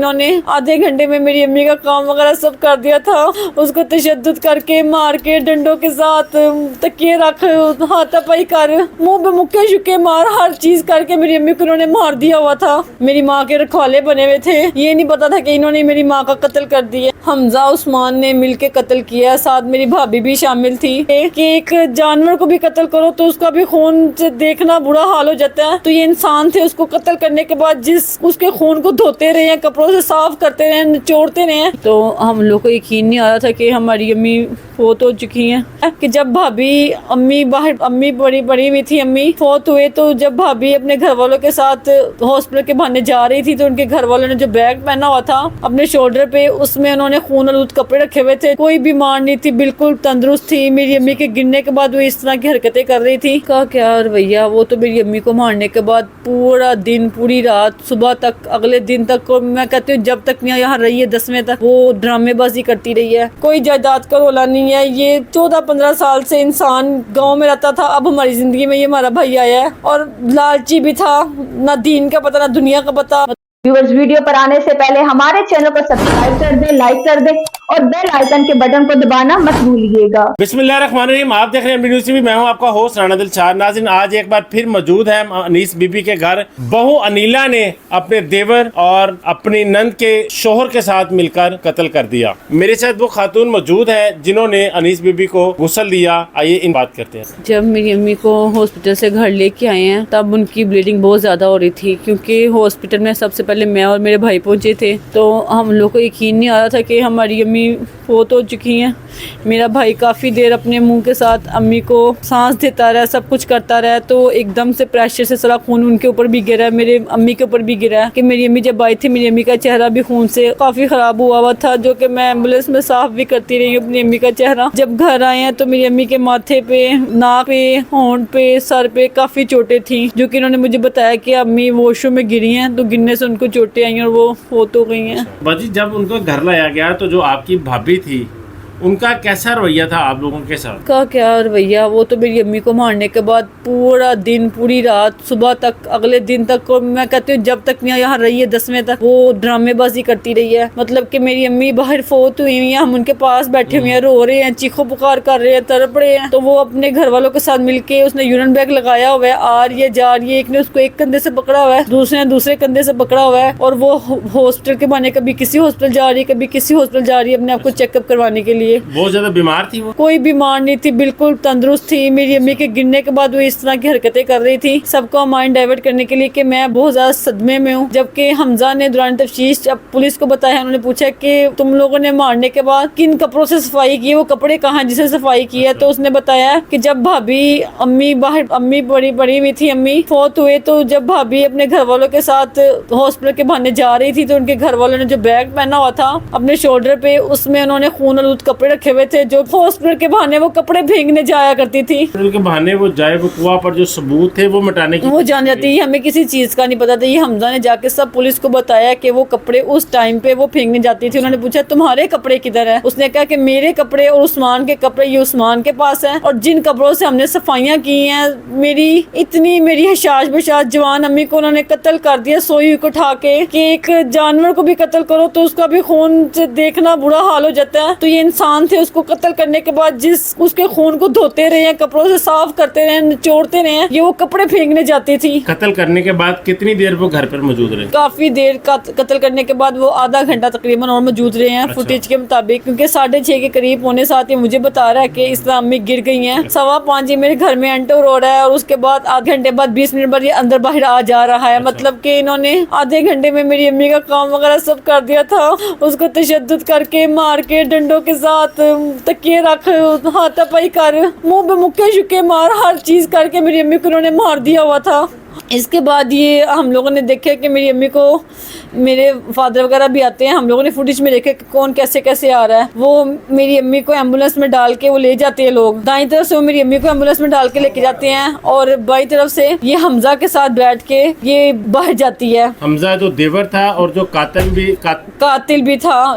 انہوں نے آدھے گھنٹے میں میری امی کا کام وغیرہ سب کر دیا تھا، اس کو تشدد کر کے، مار کے، ڈنڈوں کے ساتھ، تکیے رکھ، ہاتھا پائی کر، منہ پہ مکے شکے مار، ہر چیز کر کے میری امی کو انہوں نے مار دیا ہوا تھا۔ میری ماں کے رکھوالے بنے ہوئے تھے، یہ نہیں پتا تھا کہ انہوں نے میری ماں کا قتل کر دیا۔ حمزہ عثمان نے مل کے قتل کیا، ساتھ میری بھابھی بھی شامل تھی۔ کہ ایک جانور کو بھی قتل کرو تو اس کا بھی خون سے دیکھنا برا حال ہو جاتا ہے، تو یہ انسان تھے، اس کو قتل کرنے کے بعد اس کے خون کو دھوتے رہے ہیں، کپڑوں سے صاف کرتے رہے ہیں، نچوڑتے رہے ہیں۔ تو ہم لوگ کو یقین نہیں آ رہا تھا کہ ہماری امی فوت ہو چکی ہیں۔ کہ جب بھابھی امی بڑی ہوئی تھی، امی فوت ہوئے، تو جب بھابھی اپنے گھر والوں کے ساتھ ہاسپٹل کے بہانے جا رہی تھی تو ان کے گھر والوں نے جو بیگ پہنا ہوا تھا اپنے شولڈر پہ، اس میں انہوں نے خون آلود کپڑے رکھے ہوئے تھے۔ کوئی بیمار نہیں تھی، بالکل تندرست تھی۔ میری امی کے گرنے کے بعد وہ اس طرح کی حرکتیں کر رہی تھی کا کیا رویہ۔ وہ تو میری امی کو مارنے کے بعد پورا دن، پوری رات، صبح تک، اگلے دن تک، میں کہتی ہوں جب تک نہیں یہاں رہی ہے 10ویں تک، وہ ڈرامے بازی کرتی رہی ہے۔ کوئی جائیداد کا رولا نہیں ہے۔ یہ 14-15 سال سے انسان گاؤں میں رہتا تھا، اب ہماری زندگی میں یہ ہمارا بھائی آیا ہے، اور لالچی بھی تھا، نہ دین کا پتہ نہ دنیا کا پتہ۔ ویورز، ویڈیو پر آنے سے پہلے ہمارے چینل کو سبسکرائب کر دیں، لائک کر دیں اور بیل آئیکن کے بٹن کو دبانا مت بھولیے گا۔ بسم اللہ الرحمن الرحیم، آپ دیکھ رہے ہیں MD نیوز TV، میں ہوں آپ کا ہوسٹ رانا دلشاد۔ ناظرین، آج ایک بار پھر موجود ہے انیس بی بی کے گھر۔ بہو انیلا نے اپنے دیور اور اپنی نند کے شوہر کے ساتھ مل کر قتل کر دیا۔ میرے ساتھ وہ خاتون موجود ہے جنہوں نے انیس بی بی کو غسل دیا۔ آئیے ان بات کرتے ہیں۔ جب میری امی کو ہاسپٹل سے گھر لے کے آئے ہیں تب ان کی بلیڈنگ بہت زیادہ ہو رہی تھی، کیونکہ ہاسپٹل میں سب سے پہلے میں اور میرے بھائی پہنچے تھے، تو ہم لوگ کو یقین نہیں آ رہا تھا کہ ہماری امی فوت ہو چکی ہیں۔ میرا بھائی کافی دیر اپنے منہ کے ساتھ امی کو سانس دیتا رہا، سب کچھ کرتا رہا، تو ایک دم سے پریشر سے سارا خون ان کے اوپر بھی گرا، میرے امی کے اوپر بھی گرا، کہ میری امی جب آئی تھی میری امی کا چہرہ بھی خون سے کافی خراب ہوا تھا، جو کہ میں ایمبولینس میں صاف بھی کرتی رہی ہوں اپنی امی کا چہرہ۔ جب گھر آئے ہیں تو میری امی کے ماتھے پہ، ناک پہ، ہونٹ پہ، سر پہ کافی چوٹیں تھیں، جو کہ انہوں نے مجھے بتایا کہ امی واش روم میں گری ہیں، تو گرنے سے ان کو چوٹیں آئی ہیں اور وہ فوت ہو گئی ہیں۔ باجی، جب ان کو گھر لایا گیا تو جو آپ کی بھابھی تھی ان کا کیسا رویہ تھا آپ لوگوں کے ساتھ؟ کا کیا رویہ، وہ تو میری امی کو مارنے کے بعد پورا دن، پوری رات، صبح تک، اگلے دن تک، میں کہتی ہوں جب تک نہیں یہاں رہی ہے 10ویں تک، وہ ڈرامے بازی کرتی رہی ہے۔ مطلب کہ میری امی باہر فوت ہوئی ہوئی ہیں، ہم ان کے پاس بیٹھے ہوئے ہیں، رو رہے ہیں، چیخو پکار کر رہے ہیں، تڑپ رہے ہیں، تو وہ اپنے گھر والوں کے ساتھ مل کے، اس نے یورین بیگ لگایا ہوا ہے، آ رہی ہے جا رہی ہے، ایک نے اس کو ایک کندھے سے پکڑا ہوا ہے، دوسرے نے دوسرے کندھے سے پکڑا ہوا ہے، اور وہ ہاسپٹل کے بہانے کبھی کسی ہاسپٹل جا رہی ہے، کبھی کسی ہاسپٹل جا رہی ہے اپنے آپ کو چیک اپ کروانے کے لیے۔ بہت زیادہ بیمار تھی وہ؟ کوئی بیمار نہیں تھی، بالکل تندرست تھی۔ میری امی کے گرنے کے بعد وہ اس طرح کی حرکتیں کر رہی تھی، سب کو مائنڈ ڈائیورٹ کرنے کے لیے کہ میں بہت زیادہ صدمے میں ہوں۔ جبکہ حمزہ نے دوران تفتیش جب پولیس کو بتایا، انہوں نے پوچھا کہ تم لوگوں نے مارنے کے بعد کن کپڑوں سے صفائی کی، وہ کپڑے کہاں جسے صفائی کی ہے، تو اس نے بتایا کہ جب بھابھی امی بڑی ہوئی تھی، امی فوت ہوئے، تو جب بھابھی اپنے گھر والوں کے ساتھ ہاسپٹل کے بہانے جا رہی تھی تو ان کے گھر والوں نے جو بیگ پہنا ہوا تھا اپنے شولڈر پہ، اس میں انہوں نے خون آلود کپڑے رکھے ہوئے تھے، جو ہاسپٹل کے بہانے وہ کپڑے بھیگنے جایا کرتی تھی۔ کے بہانے وہ جائے وقوع پر جو ثبوت تھے وہ مٹانے کی وہ جان جاتی ہے، ہمیں کسی چیز کا نہیں پتا تھا۔ یہ حمزہ نے جا کے سب پولیس کو بتایا کہ وہ کپڑے اس ٹائم پہ وہ پھینکنے جاتی تھی۔ انہوں نے پوچھا تمہارے کپڑے کدھر ہیں؟ اس نے کہا کہ میرے کپڑے اور عثمان کے کپڑے یہ عثمان کے پاس ہیں، اور جن کپڑوں سے ہم نے صفائیاں کی ہیں، میری حشاش بشاش جوان امی کو انہوں نے قتل کر دیا سوئی کو اٹھا کے۔ کہ ایک جانور کو بھی قتل کرو تو اس کا بھی خون سے دیکھنا برا حال ہو جاتا ہے، تو یہ انسان تھے، اس کو قتل کرنے کے بعد اس کے خون کو دھوتے رہے ہیں، کپڑوں سے صاف کرتے رہے ہیں، نچوڑتے رہے ہیں، یہ وہ کپڑے پھینکنے جاتی تھی۔ قتل کرنے کے بعد کتنی دیر وہ گھر پر موجود رہے؟ کافی دیر، قتل کرنے کے بعد وہ آدھا گھنٹہ تقریباً اور موجود رہے ہیں فوٹیج کے مطابق، کیونکہ 6:30 کے قریب ہونے ساتھ مجھے بتا رہا ہے کہ اس طرح امی گر گئی ہیں۔ 4:15 میرے گھر میں انٹر ہو رہا ہے، اور اس کے بعد آدھے گھنٹے بعد 20 منٹ بعد یہ اندر باہر آ جا رہا ہے۔ مطلب کہ انہوں نے آدھے گھنٹے میں میری امی کا کام وغیرہ سب کر دیا تھا، اس کو تشدد کر کے، مار کے، ڈنڈوں کے ساتھ، تکیے رکھ، ہاتھا پائی کر، منہ پہ مکے شکے مار، ہر چیز کر کے میری امی کو انہوں نے مار دیا ہوا تھا۔ اس کے بعد یہ ہم لوگوں نے دیکھا کہ میری امی کو، میرے فادر وغیرہ بھی آتے ہیں، ہم لوگوں نے فوٹیج میں دیکھا کہ کون کیسے کیسے آ رہا ہے۔ وہ میری امی کو ایمبولینس میں ڈال کے وہ لے جاتے ہیں لوگ، دائیں طرف سے وہ میری امی کو ایمبولینس میں ڈال کے لے کے جاتے ہیں، اور بائیں طرف سے یہ حمزہ کے ساتھ بیٹھ کے یہ باہر جاتی ہے۔ حمزہ جو دیور تھا اور جو قاتل بھی تھا،